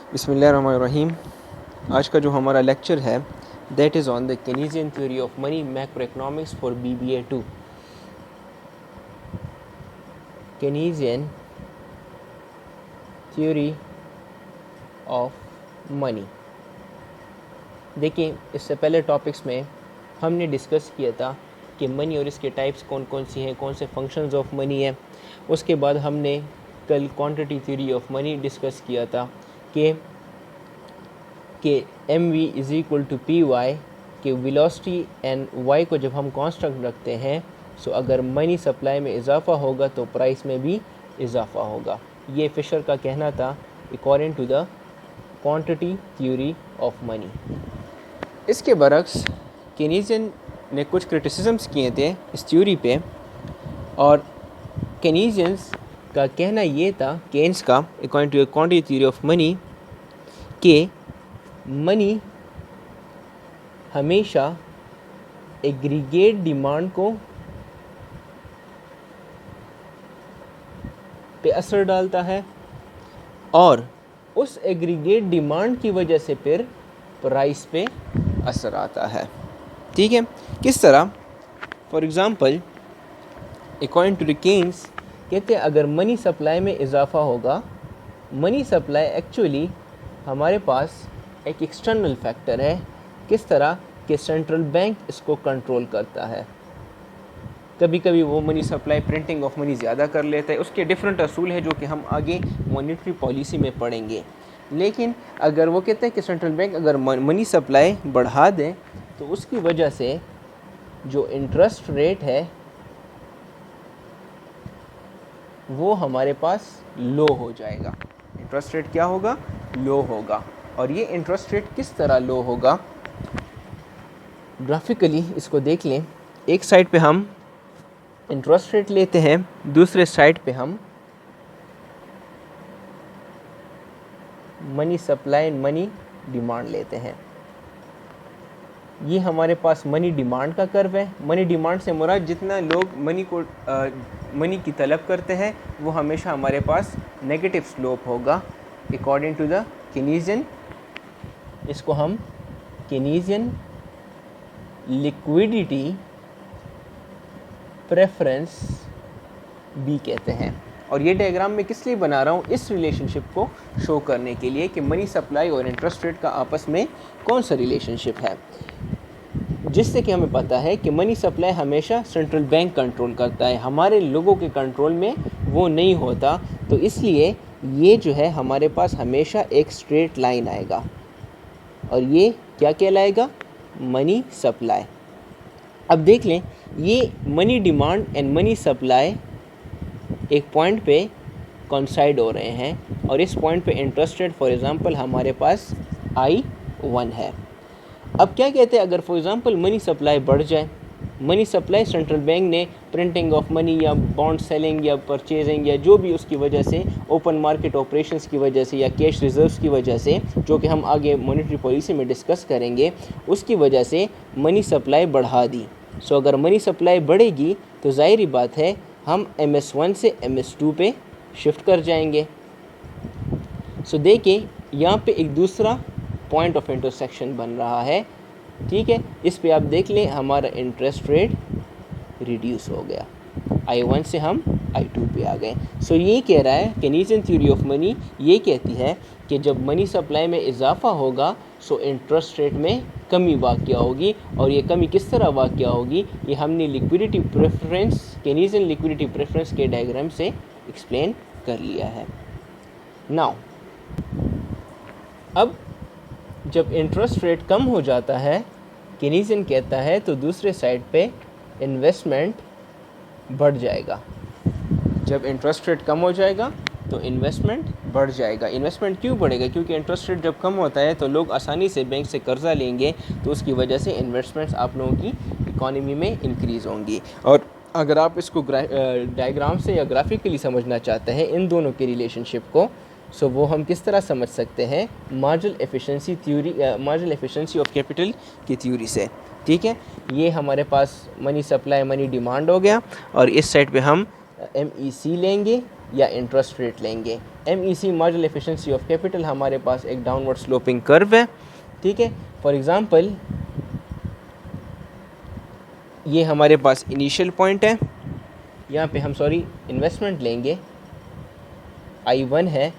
बिस्मिल्लाहिर्रहमानिर्रहीम। आज का जो हमारा लेक्चर है that is on the Keynesian theory of money macro economics for BBA 2। Keynesian theory of money. देखिए, इससे पहले टॉपिक्स में हमने डिस्कस किया था कि मनी और इसके टाइप्स कौन कौन सी हैं, कौन से फंक्शंस ऑफ मनी है। उसके बाद हमने कल quantity theory of money discuss किया था कि MV is equal to PY, कि वेलोसिटी एंड Y को जब हम कांस्टेंट रखते हैं सो अगर मनी सप्लाई में इजाफा होगा तो प्राइस में भी इजाफा होगा। ये फिशर का कहना था according to the quantity theory of money. इसके बरक्स केनीजियन ने कुछ क्रिटिसिज्म्स किए थे इस थ्योरी पे, और केनीजियंस का कहना ये था, केन्स का according to the quantity theory of money, कि मनी हमेशा एग्रीगेट डिमांड को पे असर डालता है और उस एग्रीगेट डिमांड की वजह से फिर प्राइस पे असर आता है। ठीक है, किस तरह? For example according to the Keynes कहते हैं अगर मनी सप्लाई में इजाफा होगा, मनी सप्लाई एक्चुअली हमारे पास एक एक्सटर्नल फैक्टर है। किस तरह कि सेंट्रल बैंक इसको कंट्रोल करता है। कभी कभी वो money supply printing of money ज़्यादा कर लेता है, उसके डिफरेंट असूल है जो कि हम आगे मॉनेटरी पॉलिसी में पढ़ेंगे। लेकिन अगर वो कहते हैं कि सेंट्रल बैंक अगर मनी सप्लाई बढ़ा दें तो उसकी वजह से जो इंटरेस्ट रेट है वो हमारे पास लो हो जाएगा। इंटरेस्ट रेट क्या होगा? लो होगा। और ये इंटरेस्ट रेट किस तरह लो होगा? ग्राफिकली इसको देख लें। एक साइड पे हम इंटरेस्ट रेट लेते हैं, दूसरे साइड पे हम money supply and money demand लेते हैं। ये हमारे पास मनी डिमांड का कर्व है। मनी डिमांड से मुराद जितना लोग मनी की तलब करते हैं वो हमेशा हमारे पास नेगेटिव स्लोप होगा अकॉर्डिंग टू द केनीजियन। इसको हम केनीजियन लिक्विडिटी प्रेफरेंस भी कहते हैं। और ये डायग्राम मैं किस लिए बना रहा हूँ? इस रिलेशनशिप को शो करने के लिए कि मनी सप्लाई और इंटरेस्ट रेट का आपस में कौन सा रिलेशनशिप है, जिससे कि हमें पता है कि मनी सप्लाई हमेशा सेंट्रल बैंक कंट्रोल करता है, हमारे लोगों के कंट्रोल में वो नहीं होता। तो इसलिए ये जो है हमारे पास हमेशा एक स्ट्रेट लाइन आएगा और ये क्या कहलाएगा? Money supply. अब देख लें, ये money demand and money supply एक पॉइंट पे कॉन्साइड हो रहे हैं और इस पॉइंट पे इंटरेस्ट रेट फॉर एग्जांपल हमारे पास I1 है। अब क्या कहते हैं, अगर फॉर एग्जांपल मनी सप्लाई बढ़ जाए, मनी सप्लाई सेंट्रल बैंक ने प्रिंटिंग ऑफ मनी या बॉन्ड सेलिंग या परचेजिंग या जो भी उसकी वजह से, ओपन मार्केट ऑपरेशंस की वजह से या कैश रिजर्व्स की वजह से, जो कि हम आगे मॉनेटरी पॉलिसी में डिस्कस करेंगे, उसकी वजह से मनी सप्लाई बढ़ा दी। सो अगर मनी सप्लाई बढ़ेगी तो जाहिर बात है हम MS1 से MS2 पे शिफ्ट कर जाएंगे। सो देखिए यहाँ पे एक दूसरा पॉइंट ऑफ इंटरसेक्शन बन रहा है। ठीक है, इस पे आप देख लें हमारा इंटरेस्ट रेट रिड्यूस हो गया, I1 से हम I2 पे आ गए। सो ये कह रहा है केनीजियन थ्योरी ऑफ मनी, ये कहती है कि जब मनी सप्लाई में इजाफा होगा सो इंटरेस्ट रेट में कमी वाक़या होगी। और ये कमी किस तरह वाक़या होगी ये हमने liquidity preference, Keynesian liquidity preference के डायग्राम से एक्सप्लेन कर लिया है। नाउ अब जब इंटरेस्ट रेट कम हो जाता है, केनीजियन कहता है, तो दूसरे साइड पे इन्वेस्टमेंट बढ़ जाएगा। जब इंटरेस्ट रेट कम हो जाएगा तो इन्वेस्टमेंट बढ़ जाएगा। इन्वेस्टमेंट क्यों बढ़ेगा? क्योंकि इंटरेस्ट रेट जब कम होता है तो लोग आसानी से बैंक से कर्जा लेंगे, तो उसकी वजह से इन्वेस्टमेंट्स आप लोगों की इकॉनमी में इंक्रीज़ होंगी। और अगर आप इसको डायग्राम से या ग्राफिकली समझना चाहते हैं इन दोनों के रिलेशनशिप को, सो वो हम किस तरह समझ सकते हैं? Marginal efficiency theory, marginal efficiency of capital की थ्योरी से। ठीक है, ये हमारे पास मनी सप्लाई मनी डिमांड हो गया और इस साइड पे हम MEC लेंगे या इंटरेस्ट रेट लेंगे। MEC marginal efficiency of capital हमारे पास एक डाउनवर्ड स्लोपिंग कर्व है, ठीक है। फॉर एग्ज़ाम्पल ये हमारे पास इनिशियल पॉइंट है, यहाँ पे हम इन्वेस्टमेंट लेंगे, I1 है।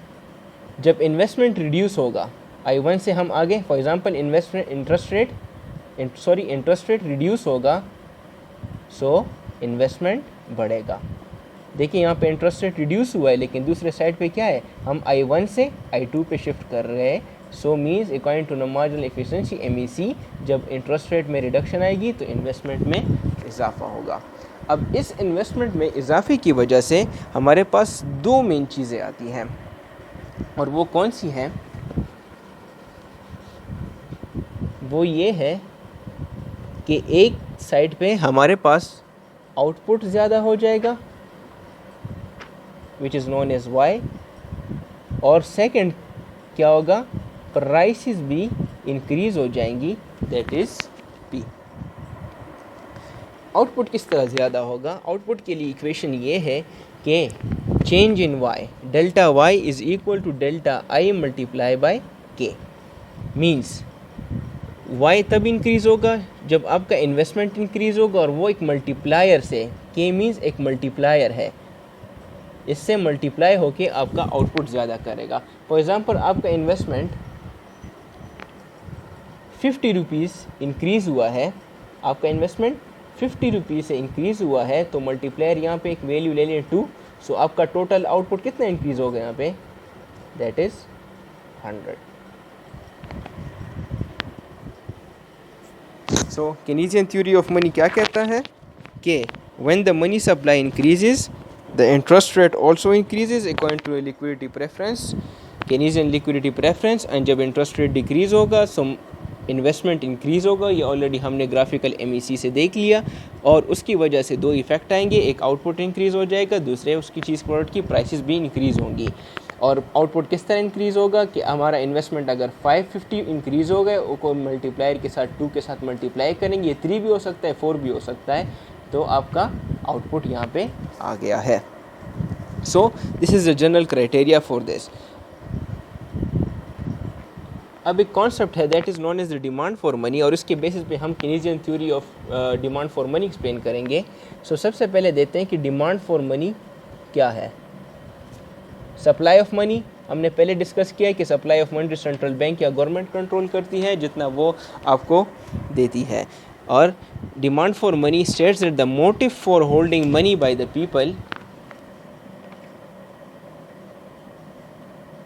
जब इन्वेस्टमेंट रिड्यूस होगा I1 से हम आगे, for example interest rate reduce होगा, सो इन्वेस्टमेंट बढ़ेगा। देखिए यहाँ पे इंटरेस्ट रेट रिड्यूस हुआ है, लेकिन दूसरे साइड पे क्या है, हम I1 से I2 पे शिफ्ट कर रहे हैं। So means according to marginal efficiency MEC, जब इंटरेस्ट रेट में रिडक्शन आएगी तो इन्वेस्टमेंट में इजाफा होगा। अब इस इन्वेस्टमेंट में इजाफे की वजह से हमारे पास दो मेन चीज़ें आती हैं, और वो कौन सी हैं, वो ये है कि एक साइड पे हमारे पास आउटपुट ज़्यादा हो जाएगा which is known as Y, और सेकंड क्या होगा, प्राइसेस भी इंक्रीज हो जाएंगी, दैट इज़ P। आउटपुट किस तरह ज़्यादा होगा, आउटपुट के लिए इक्वेशन ये है कि change in Y, delta Y is equal to delta I multiply by K। Means Y तब इंक्रीज़ होगा जब आपका इन्वेस्टमेंट इंक्रीज़ होगा, और वो एक मल्टीप्लायर से, K मीन्स एक मल्टीप्लायर है, इससे मल्टीप्लाई होके आपका आउटपुट ज़्यादा करेगा। फॉर एग्ज़ाम्पल आपका इन्वेस्टमेंट 50 रुपीज़ इंक्रीज़ हुआ है, आपका इन्वेस्टमेंट 50 रुपीज़ से इंक्रीज़ हुआ है, तो मल्टीप्लायर यहाँ पे एक वैल्यू ले लें 2, सो आपका टोटल आउटपुट कितना इंक्रीज़ होगा यहाँ पे, that is 100। So Keynesian theory of money क्या कहता है कि when the money supply increases the interest rate also increases according to liquidity preference, Keynesian liquidity preference. And जब इंटरेस्ट रेट डिक्रीज़ होगा सो इन्वेस्टमेंट इंक्रीज़ होगा। ये already हमने graphical MEC से देख लिया, और उसकी वजह से दो इफेक्ट आएंगे, एक आउटपुट इंक्रीज़ हो जाएगा, दूसरे उसकी चीज़ प्रोडक्ट की प्राइसेस भी इंक्रीज़ होंगी। और आउटपुट किस तरह इंक्रीज़ होगा कि हमारा इन्वेस्टमेंट अगर 550 इंक्रीज़ हो गए, उसको मल्टीप्लायर के साथ 2 के साथ मल्टीप्लाई करेंगे, 3 भी हो सकता है, 4 भी हो सकता है, तो आपका आउटपुट यहाँ पे आ गया है। So this is the general criteria for this. अब एक कॉन्सेप्ट है that is known as the demand for money, और इसके बेसिस पे हम Keynesian theory of demand for money explain करेंगे। सो सबसे पहले देते हैं कि डिमांड फॉर मनी क्या है। सप्लाई ऑफ मनी हमने पहले डिस्कस किया है कि supply of money central bank या गवर्नमेंट कंट्रोल करती है, जितना वो आपको देती है। और demand for money states that the motive for holding money by the people,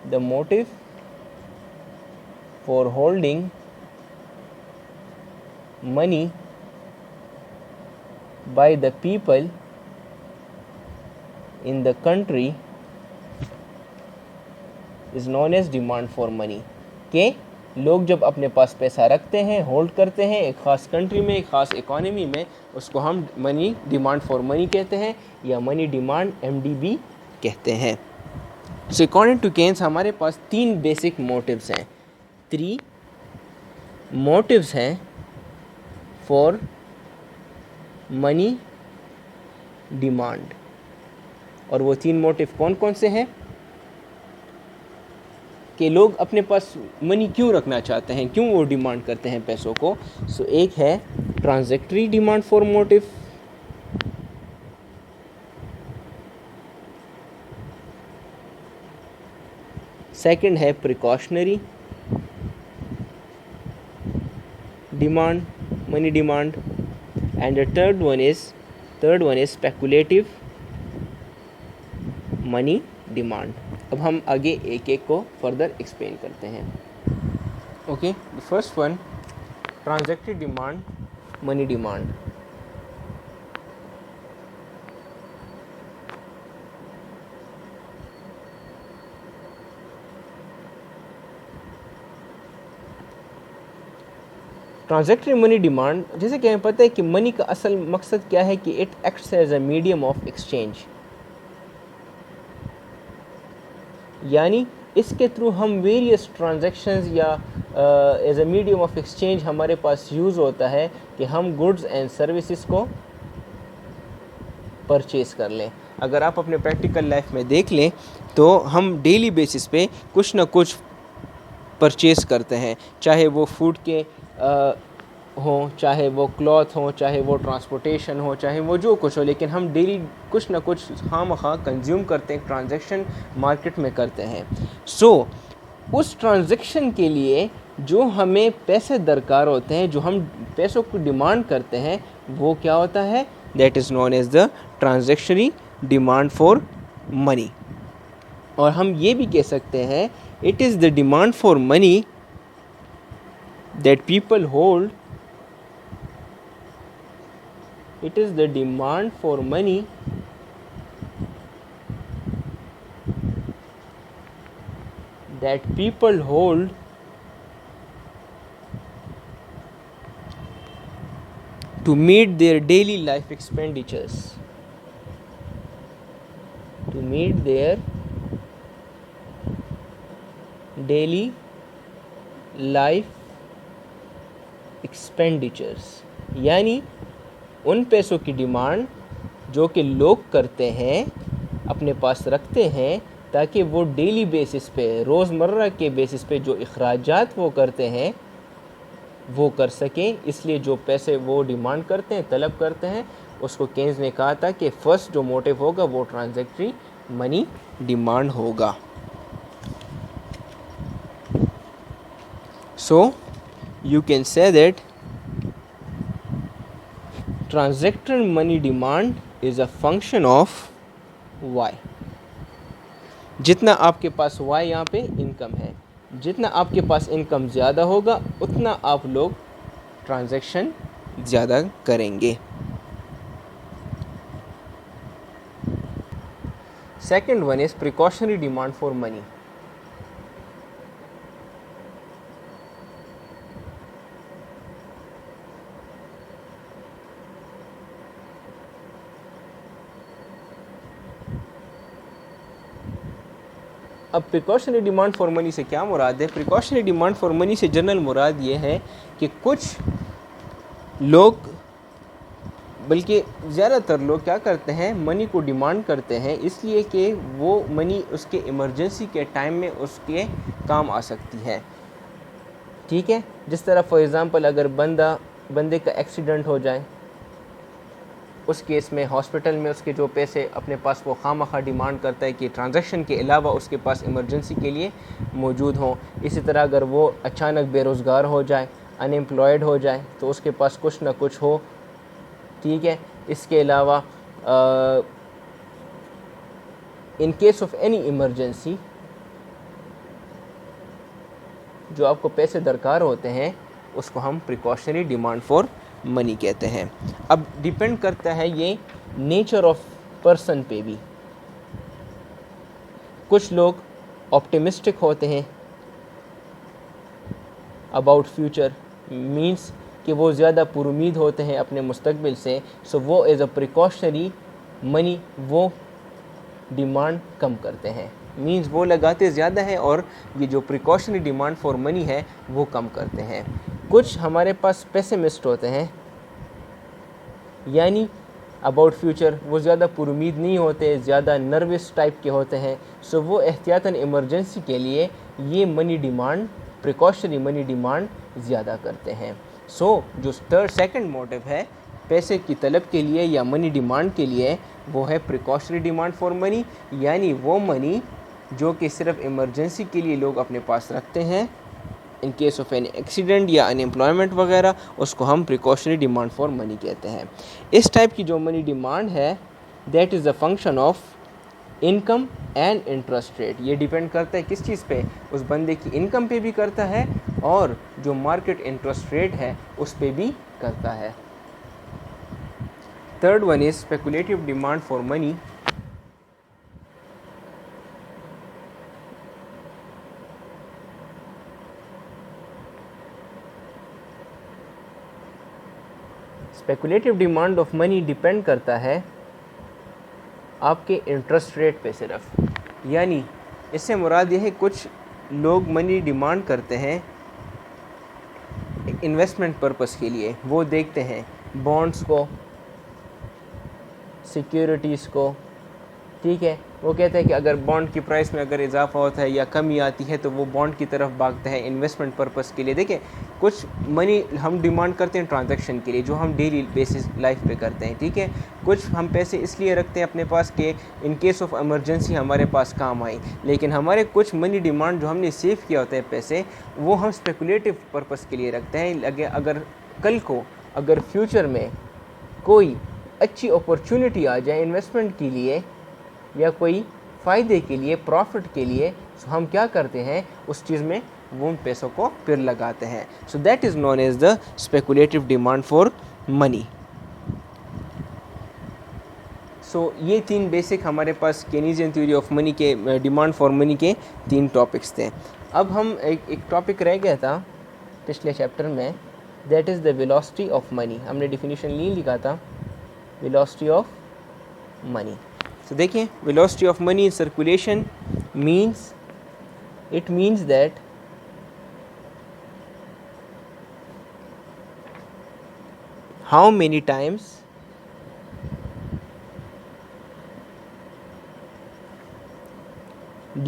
the motive for holding money by the people in the country is known as demand for money। के लोग जब अपने पास पैसा रखते हैं, होल्ड करते हैं एक ख़ास कंट्री में, एक ख़ास इकोनॉमी में, उसको हम मनी डिमांड फॉर मनी कहते हैं, या मनी डिमांड MDB कहते हैं। सो अकॉर्डिंग टू केन्स हमारे पास 3 बेसिक मोटिव्स हैं, 3 मोटिव्स हैं फॉर मनी डिमांड। और वो 3 मोटिव कौन कौन से हैं कि लोग अपने पास मनी क्यों रखना चाहते हैं, क्यों वो डिमांड करते हैं पैसों को। सो एक है ट्रांजैक्टरी डिमांड फॉर मोटिव, सेकंड है precautionary demand, money demand, and the third one is speculative money demand. अब हम आगे एक एक को फर्दर एक्सप्लेन करते हैं। Okay, the first one transactionary demand, money demand. Transactionary money demand, जैसे कि हमें पता है कि मनी का असल मकसद क्या है कि it acts as a medium of exchange, यानी इसके थ्रू हम वेरियस ट्रांजैक्शंस या as a medium of exchange हमारे पास यूज़ होता है कि हम गुड्स एंड सर्विसेज को परचेज़ कर लें। अगर आप अपने प्रैक्टिकल लाइफ में देख लें तो हम डेली बेसिस पे कुछ ना कुछ परचेज़ करते हैं, चाहे वो फूड के हों, चाहे वो क्लॉथ हों, चाहे वो ट्रांसपोर्टेशन हो, चाहे वो जो कुछ हो, लेकिन हम डेली कुछ ना कुछ खामखा कंज्यूम करते हैं, ट्रांजैक्शन मार्केट में करते हैं। उस ट्रांजैक्शन के लिए जो हमें पैसे दरकार होते हैं, जो हम पैसों को डिमांड करते हैं, वो क्या होता है? That is known as the transactionary demand for money. और हम ये भी कह सकते हैं it is the demand for money that people hold, it is the demand for money that people hold to meet their daily life expenditures, to meet their daily life expenditures, यानी उन पैसों की डिमांड जो कि लोग करते हैं, अपने पास रखते हैं, ताकि वो डेली बेसिस पे, रोज़मर्रा के बेसिस पे जो अखराजात वो करते हैं वो कर सकें। इसलिए जो पैसे वो डिमांड करते हैं, तलब करते हैं, उसको केन्स ने कहा था कि फर्स्ट जो मोटिव होगा वो ट्रांजैक्टरी मनी डिमांड होगा। So you can say that transactionary money demand is a function of y. जितना आपके पास वाई यहाँ पे इनकम है, जितना आपके पास इनकम ज़्यादा होगा उतना आप लोग ट्रांजैक्शन ज़्यादा करेंगे। Second one is precautionary demand for money. अब प्रिकॉशनरी डिमांड फॉर मनी से क्या मुराद है? प्रिकॉशनरी डिमांड फॉर मनी से जनरल मुराद ये है कि कुछ लोग, बल्कि ज़्यादातर लोग क्या करते हैं, मनी को डिमांड करते हैं इसलिए कि वो मनी उसके इमरजेंसी के टाइम में उसके काम आ सकती है। ठीक है, जिस तरह फॉर एग्ज़ाम्पल अगर बंदे का एक्सीडेंट हो जाए, उस केस में हॉस्पिटल में उसके जो पैसे अपने पास वो खामखा डिमांड करता है कि ट्रांजैक्शन के अलावा उसके पास इमरजेंसी के लिए मौजूद हों। इसी तरह अगर वो अचानक बेरोज़गार हो जाए, अनएम्प्लॉयड हो जाए, तो उसके पास कुछ ना कुछ हो। ठीक है, इसके अलावा in case of any emergency जो आपको पैसे दरकार होते हैं उसको हम प्रिकॉशनरी डिमांड फॉर मनी कहते हैं। अब डिपेंड करता है ये नेचर ऑफ पर्सन पे भी। कुछ लोग ऑप्टिमिस्टिक होते हैं अबाउट फ्यूचर, मींस कि वो ज़्यादा पुरुमीद होते हैं अपने मुस्तकबिल से, सो वो एज अ प्रिकॉशनरी मनी वो डिमांड कम करते हैं, मींस वो लगाते ज़्यादा हैं और ये जो प्रिकॉशनरी डिमांड फॉर मनी है वो कम करते हैं। कुछ हमारे पास पेसिमिस्ट होते हैं, यानी अबाउट फ्यूचर वो ज़्यादा पुरुमीद नहीं होते, ज़्यादा नर्वस टाइप के होते हैं, सो वो एहतियातन इमरजेंसी के लिए ये money demand, precautionary money demand ज़्यादा करते हैं। सो जो सेकंड मोटिव है पैसे की तलब के लिए या मनी डिमांड के लिए, वो है प्रिकॉशनरी डिमांड फॉर मनी, यानी वो मनी जो कि सिर्फ इमरजेंसी के लिए लोग अपने पास रखते हैं in case of any accident या अनएम्प्लॉयमेंट वगैरह, उसको हम प्रिकॉशनरी डिमांड फॉर मनी कहते हैं। इस टाइप की जो मनी डिमांड है that is a function of income and interest rate. ये डिपेंड करता है किस चीज़ पे? उस बंदे की इनकम पे भी करता है और जो मार्केट इंटरेस्ट रेट है उस पे भी करता है। Third one is speculative demand for money. Speculative demand of money depend करता है आपके इंटरेस्ट रेट पे सिर्फ, यानी इससे मुराद ये है कुछ लोग मनी डिमांड करते हैं इन्वेस्टमेंट पर्पस के लिए। वो देखते हैं बॉन्ड्स को, सिक्योरिटीज़ को, ठीक है। वो कहता है कि अगर बॉन्ड की प्राइस में अगर इजाफा होता है या कमी आती है तो वो बॉन्ड की तरफ भागता है इन्वेस्टमेंट पर्पस के लिए। देखिए कुछ मनी हम डिमांड करते हैं ट्रांजैक्शन के लिए जो हम डेली बेसिस लाइफ पे करते हैं, ठीक है। कुछ हम पैसे इसलिए रखते हैं अपने पास कि इन केस ऑफ इमरजेंसी हमारे पास काम आए, लेकिन हमारे कुछ मनी डिमांड जो हमने सेव किया होता है पैसे, वो हम स्पेकुलेटिव पर्पस के लिए रखते हैं। अगर कल को अगर फ्यूचर में कोई अच्छी अपॉर्चुनिटी आ जाए इन्वेस्टमेंट के लिए या कोई फ़ायदे के लिए, प्रॉफिट के लिए, सो हम क्या करते हैं उस चीज़ में वो उन पैसों को फिर लगाते हैं। So that is known as the speculative demand for money. So ये 3 बेसिक हमारे पास केनीजियन थ्योरी ऑफ मनी के डिमांड फॉर मनी के 3 टॉपिक्स थे। अब हम एक टॉपिक रह गया था पिछले चैप्टर में, that is the velocity of money. हमने डिफिनीशन लिखा था वेलोसिटी ऑफ मनी। तो देखिए velocity of money in circulation means, it means that how many times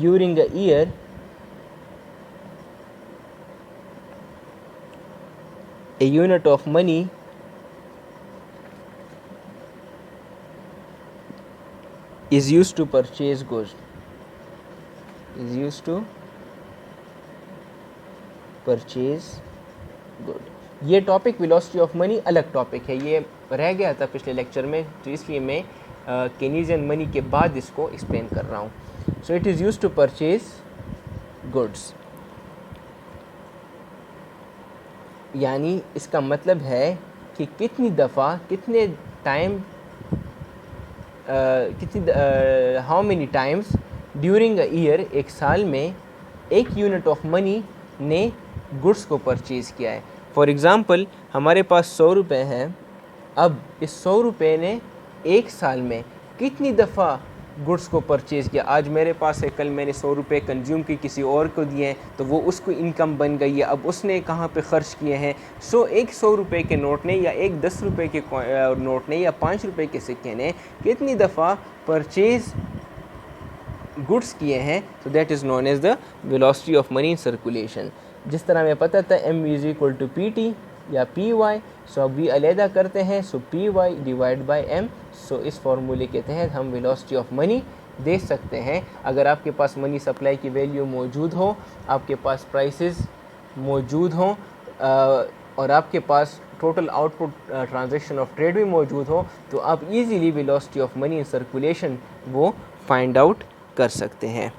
during a year a unit of money is used to purchase goods, is used to purchase good। ये topic velocity of money अलग topic है, ये रह गया था पिछले lecture में, तो इसलिए मैं केनीजियन मनी के बाद इसको एक्सप्लेन कर रहा हूँ। So it is used to purchase goods, यानी इसका मतलब है कि कितनी दफ़ा, कितने time, how many times during a year, एक साल में एक यूनिट ऑफ मनी ने गुड्स को परचेज़ किया है। फॉर एग्ज़ाम्पल हमारे पास 100 रुपये हैं, अब इस 100 रुपये ने एक साल में कितनी दफ़ा गुड्स को परचेज़ किया। आज मेरे पास है, कल मैंने 100 रुपये कंज्यूम की, किसी और को दिए हैं तो वो उसको इनकम बन गई है, अब उसने कहाँ पे ख़र्च किए हैं। सो एक 100 रुपये के नोट ने या एक 10 रुपये के नोट ने या 5 रुपये के सिक्के ने कितनी दफ़ा परचेज़ गुड्स किए हैं, तो that is known as the velocity of money in circulation. जिस तरह हमें पता था M is equal to PT या PY, सो अब भी अलहदा करते हैं, so PY divide by M। So इस फार्मूले के तहत हम वेलोसिटी ऑफ मनी दे सकते हैं। अगर आपके पास मनी सप्लाई की वैल्यू मौजूद हो, आपके पास प्राइसेस मौजूद हों और आपके पास total output transaction of trade भी मौजूद हो, तो आप easily velocity of money in circulation वो फाइंड आउट कर सकते हैं।